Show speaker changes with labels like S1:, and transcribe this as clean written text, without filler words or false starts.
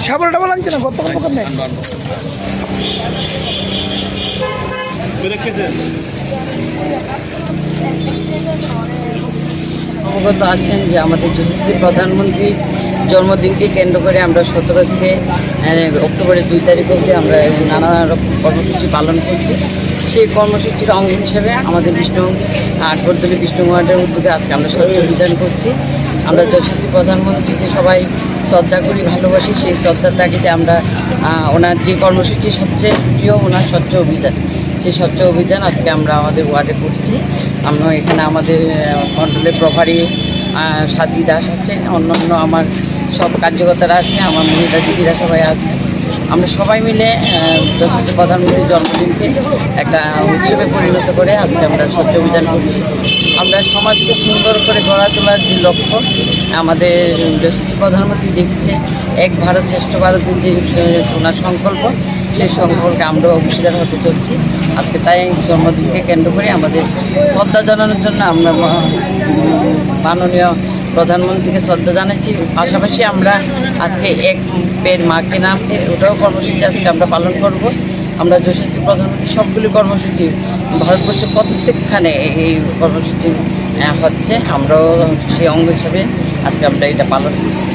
S1: সাবল double আনছে না গত পকর নেই
S2: অবগত আছেন যে আমাদের যশস্বী প্রধানমন্ত্রী জন্মদিনকে কেন্দ্র করে আমরা 17 থেকে অক্টোবরের 2 তারিখ অবধি আমরা নানা রকম কর্মসূচি পালন করছি। সেই কর্মসূচির অঙ্গ হিসেবে আমাদের আটবরদলী বিষ্ণু ওয়ার্ডের উদ্যোগে আজকে আমরা স্বচ্ছ অভিযান করছি। আমরা যশস্বী প্রধানমন্ত্রীকে সবাই শ্রদ্ধা করি, ভালোবাসি। সেই শ্রদ্ধার তাগিদে আমরা ওনার যে কর্মসূচি সবচেয়ে প্রিয় ওনার স্বচ্ছ অভিযান, সেই স্বচ্ছ অভিযান আজকে আমরা আমাদের ওয়ার্ডে করছি। আমরা এখানে আমাদের মণ্ডলের প্রভারী সাথী দাস আছে, অন্যান্য আমার সব কার্যকর্তারা আছে, আমার মহিলা দিদিরা সবাই আছে। আমরা সবাই মিলে যশস্বী প্রধানমন্ত্রীর জন্মদিনকে একটা উৎসবে পরিণত করে আজকে আমরা স্বচ্ছ অভিযান করছি। আমরা সমাজকে সুন্দর করে গড়া তোলার যে লক্ষ্য আমাদের যশস্বী প্রধানমন্ত্রী দেখছে, এক ভারত শ্রেষ্ঠ ভারতের যে ওনার সংকল্প, সেই সংকল্পকে আমরাও অংশীদার হতে চলছি। আজকে তাই জন্মদিনকে কেন্দ্র করে আমাদের শ্রদ্ধা জানানোর জন্য আমরা মাননীয় প্রধানমন্ত্রীকে শ্রদ্ধা জানাচ্ছি। পাশাপাশি আমরা আজকে এক পের মাকে নাম ওটাও কর্মসূচি আজকে আমরা পালন করব। আমরা যশস্বী প্রধানমন্ত্রী সবগুলি কর্মসূচি ভারতবর্ষের প্রত্যেকখানে এই কর্মসূচি হচ্ছে, আমরাও সেই অঙ্গ হিসাবে আজকে আমরা এটা পালন করছি।